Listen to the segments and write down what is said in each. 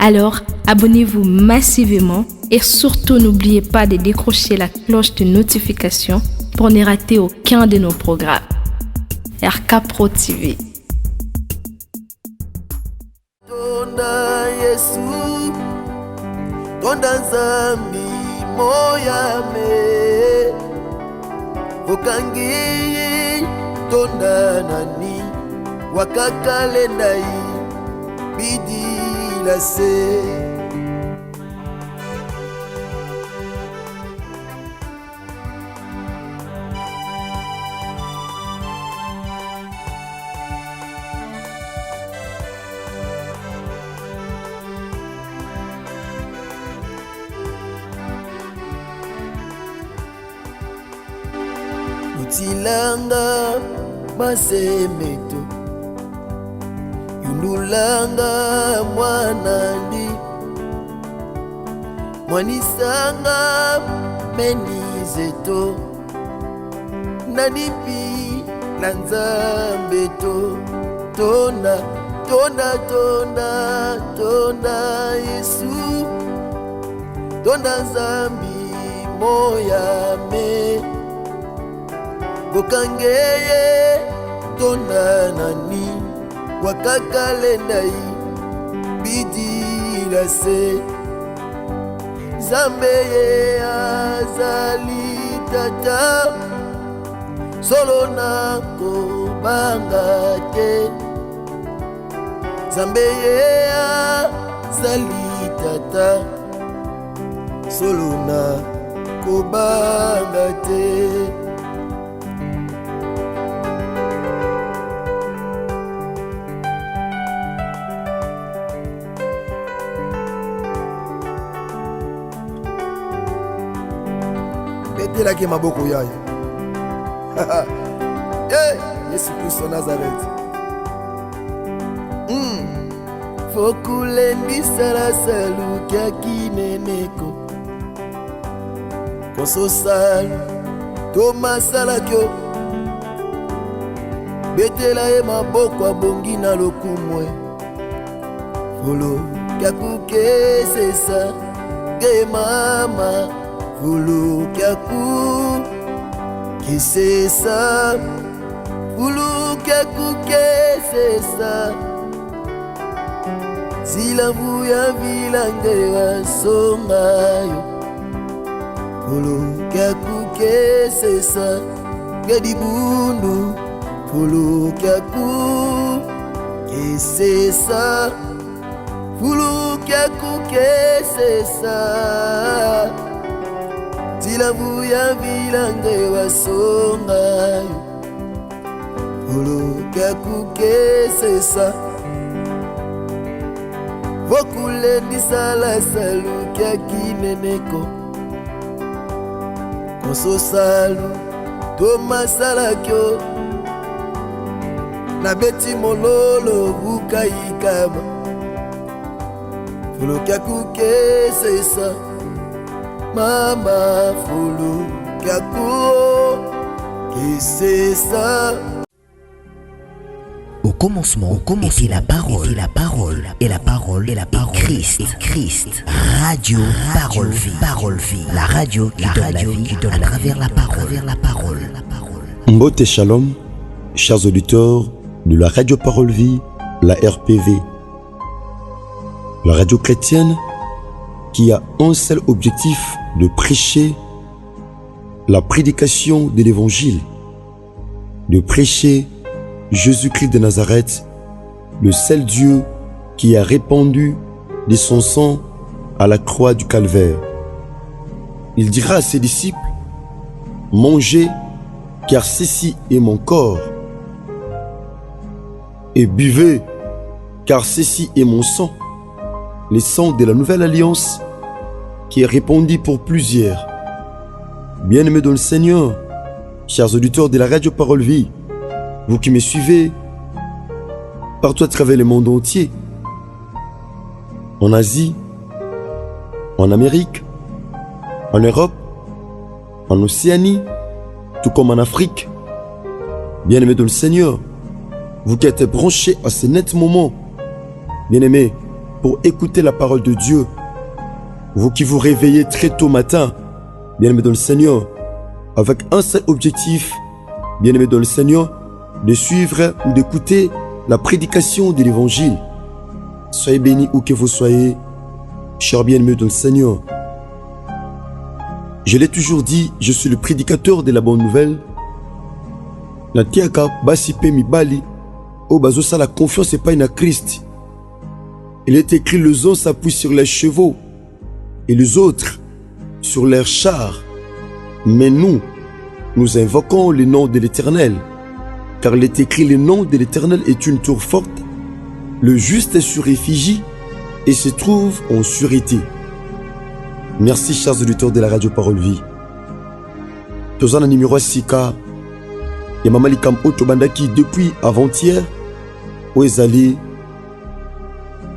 Alors, abonnez-vous massivement et surtout n'oubliez pas de décrocher la cloche de notification pour ne rater aucun de nos programmes. RK Pro TV. Tonda Yesu, tonda Nzambi moyame, okangi tonda nani, wakakale ndai, bidi la se. Utilanga masemeto, yundulanga mwanandi, mwanisanga menizeto, nanipi na Nzambeto. Tonda, tonda, tonda, tonda Yesu, tonda Nzambi moyame, bokangeye tonda nani, wakakale ndai, bidi la se. Nzambe azali tata, solo nako banga te. Nzambe azali tata, solo nako banga te. Betelaki maboko yayo. Hey, Yesu Kristo Nazareth. Fokule ndisala salu kya kineneko, koso salu toma sala kyo, betela ye maboko abongi na lokumwe. Folo kya kukesesa ge mama, fulu kyaku kisesa, fulu kyaku kesesa. Silavu ya vilange wasongayo, fulu kyaku kesesa. Gedibundu, fulu kyaku kesesa, fulu kyaku kesesa. Silavu ya vilange wasongayo, uluka kukesesa. Vokule nisala salu kya kineneko, koso salu toma sala kyo, na beti mololo ukayikama, uluka kukesesa. Mama fulu kako kisesa. Au commencement était la parole, et la parole est Christ. Radio Parole Vie, la radio qui donne la vie à travers la parole. Mbote Shalom, chers auditeurs de la radio Parole Vie, la RPV, la radio chrétienne qui a un seul objectif, de prêcher la prédication de l'évangile, de prêcher Jésus-Christ de Nazareth, le seul Dieu qui a répandu de son sang à la croix du Calvaire. Il dira à ses disciples, mangez, car ceci est mon corps, et buvez, car ceci est mon sang, le sang de la nouvelle alliance qui est répandu pour plusieurs. Bien-aimés dans le Seigneur, chers auditeurs de la radio Parole Vie, vous qui me suivez partout à travers le monde entier, en Asie, en Amérique, en Europe, en Océanie, tout comme en Afrique. Bien-aimés dans le Seigneur, vous qui êtes branchés à ce net moment, bien-aimés, pour écouter la parole de Dieu. Vous qui vous réveillez très tôt matin, bien-aimés dans le Seigneur, avec un seul objectif, bien-aimés dans le Seigneur, de suivre ou d'écouter la prédication de l'Évangile. Soyez bénis où que vous soyez, chers bien-aimés dans le Seigneur. Je l'ai toujours dit, je suis le prédicateur de la bonne nouvelle. Natiaka basipe mibali, o bazosa la confiance et pas in Christ. Il est écrit, les uns s'appuient sur les chevaux et les autres sur leurs chars. Mais nous invoquons le nom de l'Éternel, car il est écrit, le nom de l'Éternel est une tour forte. Le juste se réfugie et se trouve en sûreté. Merci, chers auditeurs de la radio Parole Vie. Tozana numéro 6K. Et Mama Likam Otobandaki depuis avant-hier, où est allé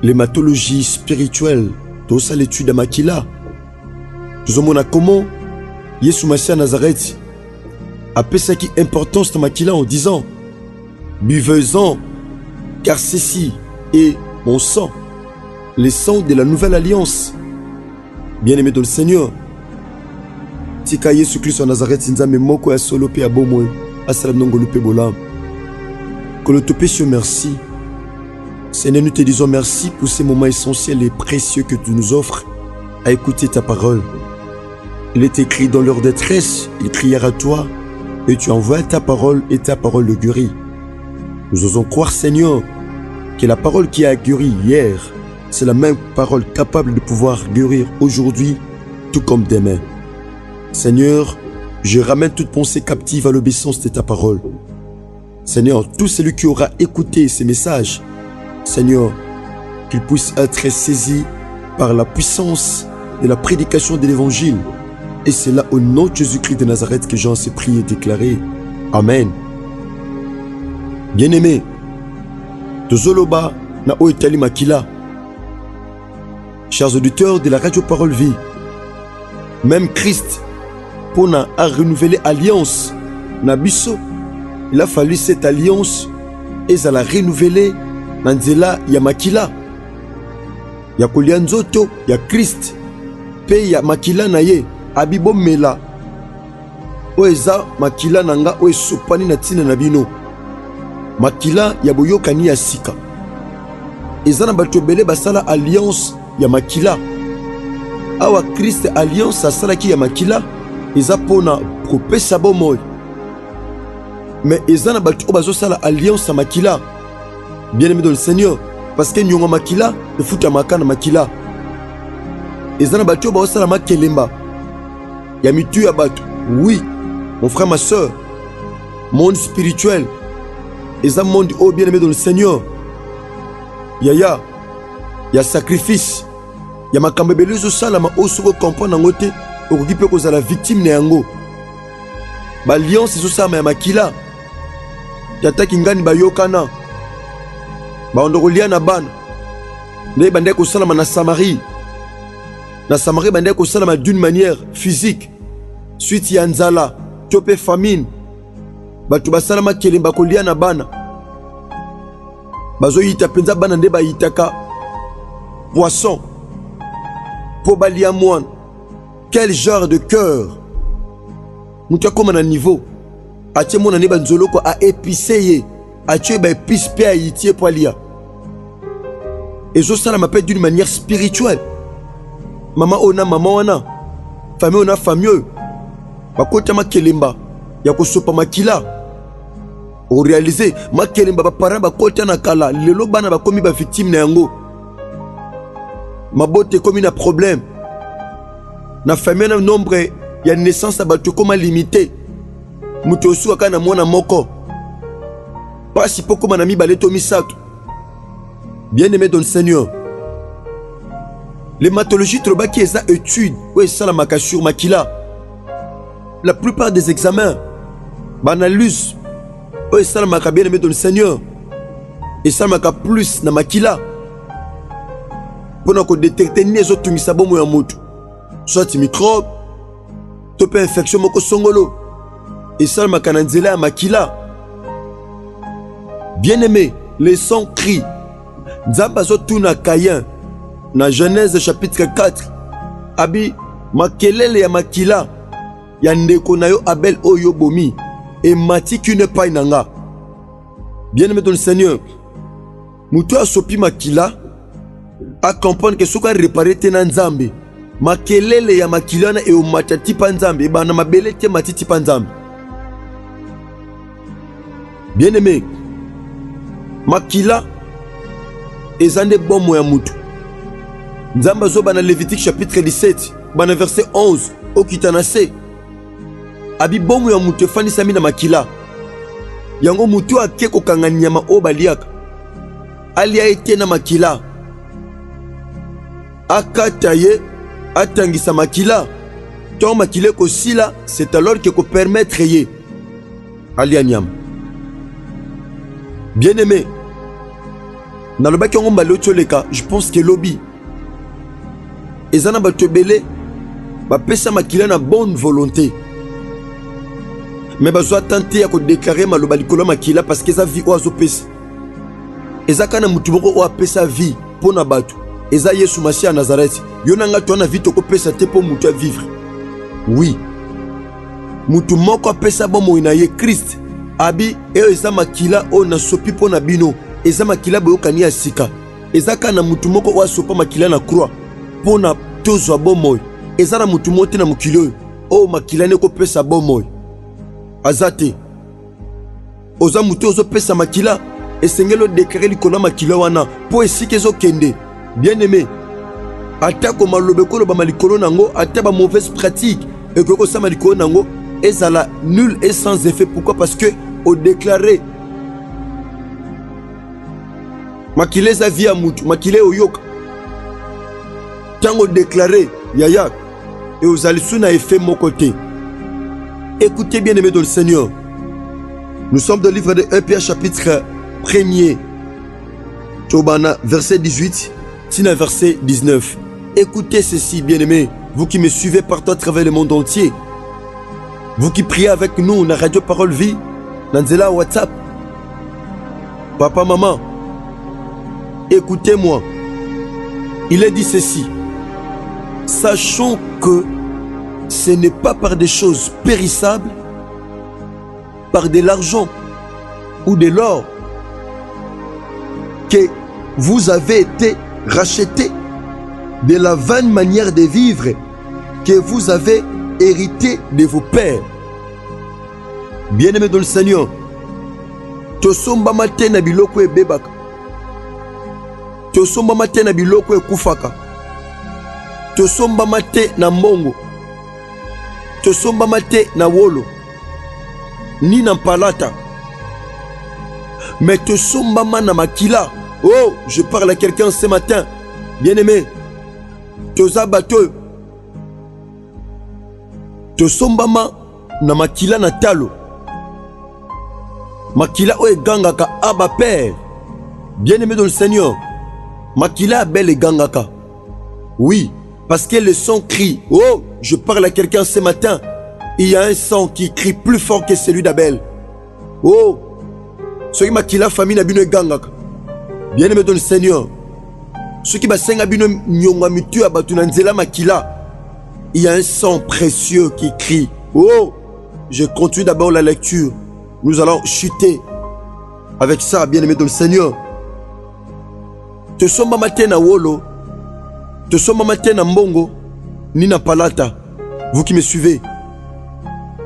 l'hématologie spirituelle, tout ça l'étude à Makila. Tout le monde a comment Yesu Massia Nazareth a pensé qui importance de Makila en disant, buvez-en, car ceci est mon sang, le sang de la nouvelle alliance. Bien-aimé dans le Seigneur, Tika Yesu Christ en Nazareth, Nzambe moko ya solo pe abomo, asalam nongolo pe bolam. Kolotopesio merci. Seigneur, nous te disons merci pour ces moments essentiels et précieux que tu nous offres à écouter ta parole. Il est écrit dans leur détresse, ils crièrent à toi et tu envoies ta parole et ta parole le guérit. Nous osons croire, Seigneur, que la parole qui a guéri hier, c'est la même parole capable de pouvoir guérir aujourd'hui, tout comme demain. Seigneur, je ramène toute pensée captive à l'obéissance de ta parole. Seigneur, tout celui qui aura écouté ces messages, Seigneur, qu'il puisse être saisi par la puissance de la prédication de l'Évangile. Et c'est là au nom de Jésus-Christ de Nazareth que j'en sais prié et déclaré. Amen. Bien-aimé, Tozoloba na Oitali Makila. Chers auditeurs de la radio Parole Vie, même Christ, pour a renouvelé alliance, Nabiso, il a fallu cette alliance et ça l'a renouvelé dans Nzela ya Makila. Ya Kolianzoto, ya Christ, pe ya Makila na ye, Abibo Mela. Oeza Makila nanga oe sopani na tina nabino. Makila ya boyokani ya sika. Ezana batobele basala alliance ya Makila. Awa Christ alliance asalaki ya Makila. Eza pona kopesa bomoy. Mais ezana batu obazo sala alliance ya Makila. Bien-aimé dans le Seigneur, parce que nyonga Makila ne futa makana Makila. Ezana batu obazo sala makelemba. Ya mitu ya batu. Oui, mon frère, ma soeur, monde spirituel. Eza monde oh bien-aimé dans le Seigneur. Yaya, ya sacrifice. Ya makambe belezo sala ma osoko comprendre ngote okoki pe kozala victime na yango. Ba alliance zo sama ya Makila. Yataki ngani bayokana. Ba ondokolia na bana. Ne bande ko sala na Samarie. Na Samarie bande ko sala d'une manière physique. Suite ya nzala, tope famine. Batu basala makelemba kolia na bana. Bazo yita penza bana nde ba yitaka poisson. Pour balia moine. Quel genre de cœur? Mouta comme un niveau. Atie mon ane banzolo ko a épicé. Atie ba épice pe a yitie poilia. Et zo sala m'appelle d'une manière spirituelle. Maman ona maman wana. Famille ona famille. Bakota makelemba. Yako sopa Makila. Au réaliser makelemba ba parent bakota na kala. Lelo bana ba komi ba victime na yango. Ma botte comme un problème. Na famille na nombre ya naissance à batu comme limité. Mutosu akana mwana moko. Pas si peu comme un ami baleto misato. Bien-aimé dans le Seigneur. L'hématologie troba qui est à étude. Oui, ça la maka sur Makila. La plupart des examens. Banalus. Oui, ça la maka bien-aimé dans le Seigneur. Et ça la maka plus na Makila. Pour détecter les autres misabomo ya moto. Soit microbe, tope infection moko songolo. Et ça ma kananzela Makila. Bien-aimé, les sons crient. Nzamba zo tuna Caïn. na Genèse chapitre 4 abi makelele ya makila ya ndeko na yo Abel oyo bomi et mati qu'une paille nanga. Bien-aimé dans le Seigneur, mutu asopi makila a comprendre que soka réparer tena nzambe makelele ya makila na e o matati pa nzambe ba na mabele te matiti pa nzambe. Bien-aimé, makila ezande bomo ya mutu. Nzamba zo bana Lévitique chapitre 17 bana verset 11 okitanase abi bomo ya mutu fani sami na makila yango mutu ake kokanga nyama o baliaka alia ete na makila akata ye atangisa makila to makile ko sila, c'est alors que ko permettre ye alia nyama. Bien-aimé, nalobaki yango mbale otoleka, je pense que lobby ezana batobele bapesa makila na bonne volonté, mais bazwa tenter ya ko déclarer maloba likolo makila parce que eza vie oazo pesa eza kana mutu moko o apesa vie pona bato eza Yesu Masiya ya Nazareth. Yo nanga to na vie to ko pesa te po mutu a vivre. Oui, mutu moko apesa bomo na ye Christ abi eza makila o na sopi pona bino eza makila boyokani ya sika eza kana mutu moko o asopa makila na croix pona tozwa bomoy eza na mutu mote na mokili o makila ne ko pesa bomoy azate oza mutu ozo pesa makila esengelo déclarer likolo makila wana po esika ezokende. Bien-aimé, atako malobe koloba malikolo nango ata ba mauvaise pratique et que osama likolo nango ezala nul et sans effet. Pourquoi? Parce que au déclarer makile za via mutu makile oyoka tango déclarer yaya et aux alisuna effet mon côté. Écoutez bien aimé dans le Seigneur, nous sommes dans le livre de 1 Pierre chapitre 1er Tobana verset 18 tina verset 19. Écoutez ceci bien aimé, vous qui me suivez partout à travers le monde entier, vous qui priez avec nous na Radio Parole Vie, Nanzela WhatsApp, papa, maman, écoutez-moi. Il est dit ceci: sachons que ce n'est pas par des choses périssables, par de l'argent ou de l'or, que vous avez été rachetés de la vaine manière de vivre que vous avez hérité de vos pères. Bien-aimé dans le Seigneur, tosomba mate na biloko ebebaka, tosomba mate na biloko ekufaka, tosomba mate na mbongo, tosomba mate na wolo ni na palata, mais tosomba na makila. Oh, je parle à quelqu'un ce matin, bien-aimé, toza bateau tosomba na makila na talo, makila o egangaka aba père. Bien-aimé dans le Seigneur, makila bel egangaka. Oui, parce que le son crie. Oh, je parle à quelqu'un ce matin, il y a un son qui crie plus fort que celui d'Abel. Oh, ce qui makila famille na bino egangaka. Bien-aimé dans le Seigneur, ce qui basenga bino nyonga mitu abatu na nzela makila, il y a un son précieux qui crie. Oh, je continue d'abord la lecture. Nous allons chuter avec ça, bien-aimé dans le Seigneur. Te somba matin na wolo, te somba matin na mbongo, ni na palata. Vous qui me suivez,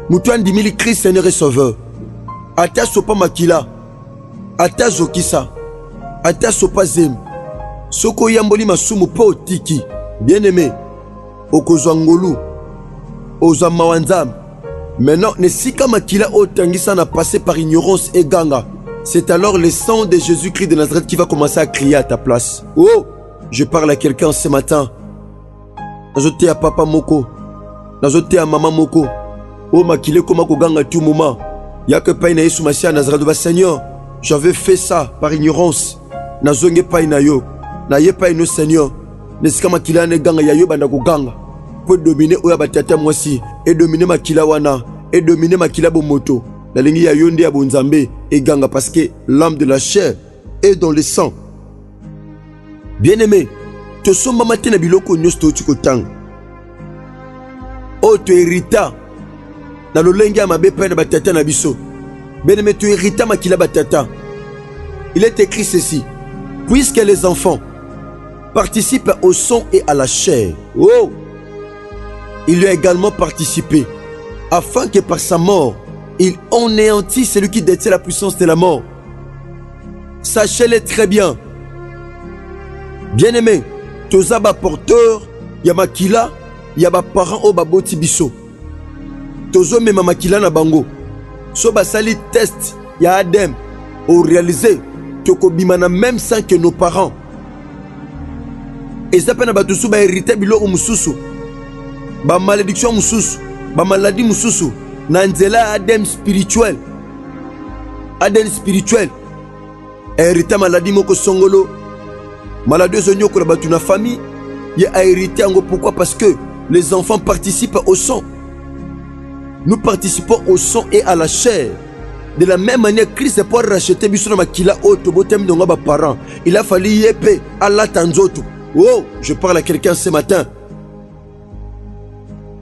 Moutoine dimili Christ Seigneur et Sauveur. Ata sopa makila, ata zokisa, ata sopa zem. Soko yamboli masumu po tiki. Bien-aimé, okozwa ngolu, ozwa mawanzam. Maintenant, ne sika makila otangisa na passé par ignorance et ganga. C'est alors le sang de Jésus-Christ de Nazareth qui va commencer à crier à ta place. Oh, je parle à quelqu'un ce matin. Nazote à papa moko, nazote à maman moko. Oh makile koma koganga tout moment. Ya que paye na Yesu Masiya Nazareth ba Seigneur. J'avais fait ça par ignorance. Nazonge paye na yo. Na ye paye no Seigneur. Nesika makila ne ganga ya yo banda koganga. Pour dominer oya batata mwasi et dominer makila wana et dominer makila bomoto. La ligne ya yonde ya bonzambe et ganga parce que l'âme de la chair est dans le sang. Bien-aimé, tosomba matena biloko nyonso touti kotanga oyo toherita na lolenge ya mabe mpe na batata na biso. Bien-aimé, toherita makila batata. Il est écrit ceci: puisque les enfants participent au sang et à la chair, oh, il lui a également participé, afin que par sa mort, il anéantisse celui qui détient la puissance de la mort. Sachez-le très bien. Bien-aimé, tozaba porteur, yamakila, yaba parents au baboti biso. Tozo mema makila na bango. So basali test ya Adem au réalisé toko bimana même sans que nos parents. Et ça peine batusu ba hérité biloko mususu. Ba malédiction mususu, ba maladie mususu. Na nzela Adem spirituel. Adem spirituel. Hérité maladie moko songolo. Maladie zonyoko la batu na famille. Il a hérité ango. Pourquoi? Parce que les enfants participent au sang. Nous participons au sang et à la chair. De la même manière, Christ pour racheter Bisona Makila Oto Botem Donga parents. Il a fallu yépe Allah Tanzoto. Oh, je parle à quelqu'un ce matin.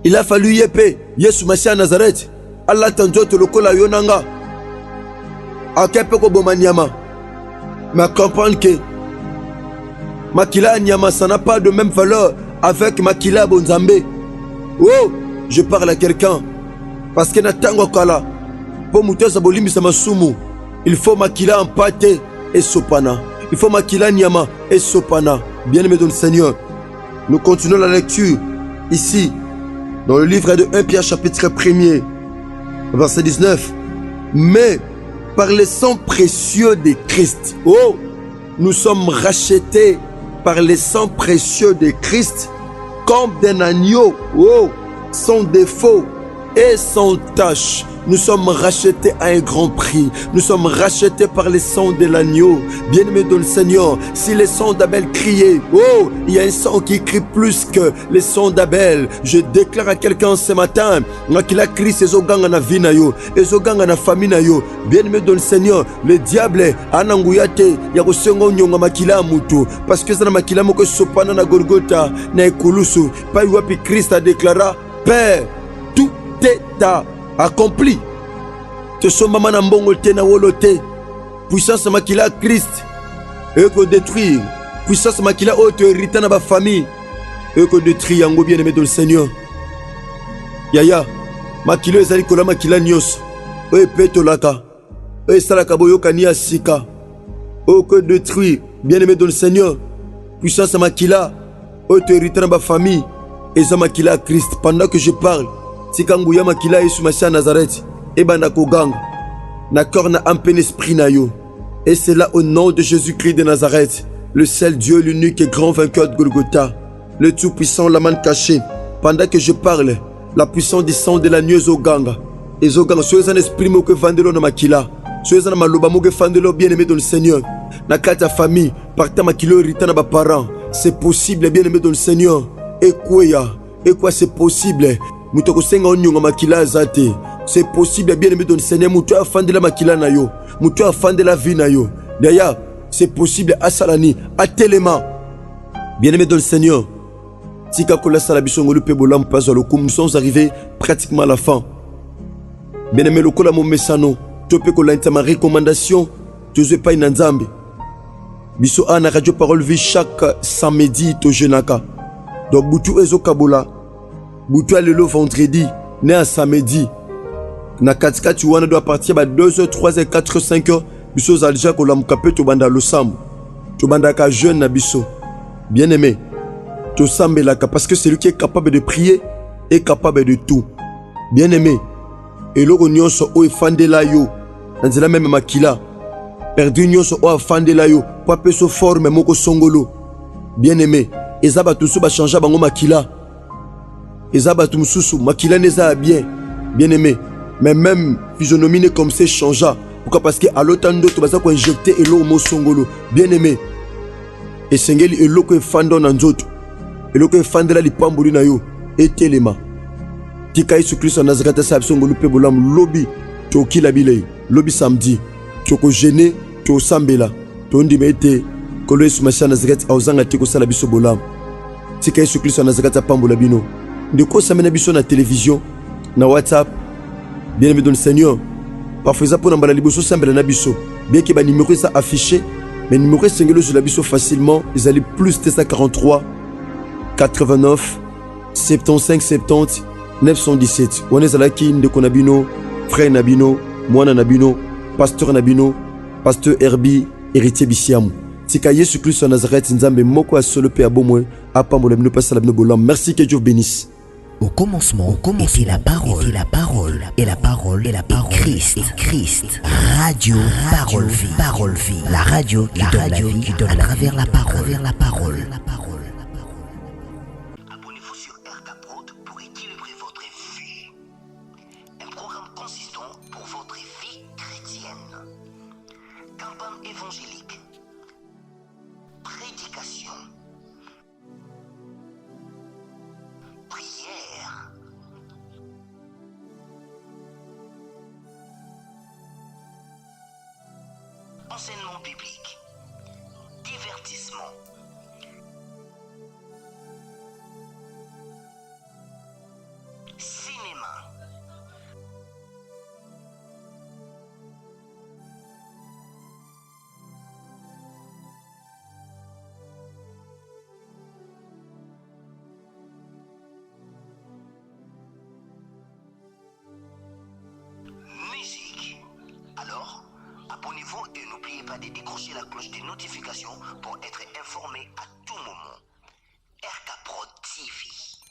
Il a fallu yépe Yesu Masia Nazareth. Allah Tanzoto Lokola Yonanga. Akepeko Bomanyama. Mais comprendre que Makila Nyama, ça n'a pas de même valeur avec Makila Bonzambe. Oh, je parle à quelqu'un. Parce que natango kala pour muteza bolimi sama sumu, il faut makila empate et sopana. Il faut makila nyama et sopana. Bien-aimés dans le Seigneur, nous continuons la lecture ici dans le livre de 1 Pierre chapitre 1er verset 19. Mais par le sang précieux de Christ, oh, nous sommes rachetés par le sang précieux de Christ comme d'un agneau, oh, sans défaut et sans tâche. Nous sommes rachetés à un grand prix. Nous sommes rachetés par le sang de l'agneau. Bien-aimés dans le Seigneur, si le sang d'Abel criait, oh, il y a un sang qui crie plus que le sang d'Abel. Je déclare à quelqu'un ce matin, qu'il a crié ses oganga na vie na yo, ses oganga na famille na yo. Bien-aimés dans le Seigneur, le diable ananguyate ya kosengo nyonga makila mutu parce que ça na makila moko sopana na Golgotha na ekulusu. Pa wapi Christ a déclaré, Père, tout est accompli. Te somama na mbongo te na wolote. Puissance makila Christ et que détruire. Puissance makila auto hérité na ba famille et que détruire yango bien-aimé dans le Seigneur. Yaya makilo ezali kola makila nyos. E petolaka. E salaka boyoka ni asika. Oh que détruire bien-aimé dans le Seigneur. Puissance makila auto hérité na ba famille et ça makila Christ. Pendant que je parle, Tikanguya makila Yesu Masia Nazareth, ebanda koganga, na cœur na ampen esprit na yo. Et c'est là au nom de Jésus-Christ de Nazareth, le seul Dieu, l'unique et grand vainqueur de Golgotha, le tout-puissant, la main cachée. Pendant que je parle, la puissance du sang de l'agneau Zoganga. Et Zoganga, soyez un esprit mo que vandelo na makila, soyez un maloba mo que vandelo bien-aimé dans le Seigneur. Na kata famille, parta makilo hérita na ba parents. C'est possible, bien-aimé dans le Seigneur. Et quoi c'est possible? Mutoko senga onyonga makila zate. C'est possible, bien-aimé dans le Seigneur. Mutu afande la makila na yo. Mutu afande la vie na yo. D'ailleurs, c'est possible à Salani, à Téléma. Bien-aimé dans le Seigneur. Tika kola salabisongo lupe bolam pazolokum. Nous sommes arrivés pratiquement à la fin. Bien-aimé lokola mo mesano. Tope kola intama recommandation. Toze pa inanzambe. Biso ana radio parole vie chaque samedi to jenaka. Donc butu ezo kabola. Boutou alelo vendredi, né à samedi. Na katika tu wana doit partir à 2h, 3h, 4h, 5h. Biso zalija kola mkape to banda lo sambo. To banda ka jeune na biso. Bien aimé. To sambelaka parce que celui qui est capable de prier est capable de tout. Bien aimé. Et loko nyonso o efandela yo. Nzela même makila. Perdu nyonso o afandela yo. Po peso forme moko songolo. Bien aimé. Ezaba tout ba changer bango makila. Ezaba tumususu makila neza bien aimé, mais même physionomie n'est comme ça changea. Pourquoi? Parce que à l'autant d'autres baza ko injecter elo mo songolo bien aimé. Et sengeli elo ko fando na nzoto elo ko fandela lipambuli na yo etelema tika Yesu Christ en Nazareth sa songolo pe bolam lobi to kila bilei lobi samedi to ko gêner to sambela to ndimete ko Yesu Masia Nazareth auzanga tiko sala biso bolam. tika Yesu Kristo nazakata pambola bino ndeko samena biso na télévision na WhatsApp bien aimé dans le Seigneur parfois ça pour mbala liboso sambela na biso bien que ba numéro ça affiché mais numéro singelo sur la biso facilement ils allaient plus 243 89 75 70 917 on est alaki ndeko nabino frère nabino mwana nabino pasteur nabino pasteur Herbie héritier Bisiamu tika Yesu Christ en Nazareth nzambe moko asolo pe abomwe apambola bino pasa la bino bolam. Merci, que Dieu bénisse. Au commencement était la parole, et la parole Christ. Radio Parole Vie, la radio qui donne à travers la parole. Abonnez-vous sur RK Prod pour équilibrer votre vie. Un programme consistant pour votre vie chrétienne. Campagne évangélique. Prédication. Prière. Enseignement biblique. Divertissement. Cinéma. Musique. Alors, abonnez-vous et n'oubliez pas de décrocher la cloche des notifications pour être informé à tout moment. RK Prod TV.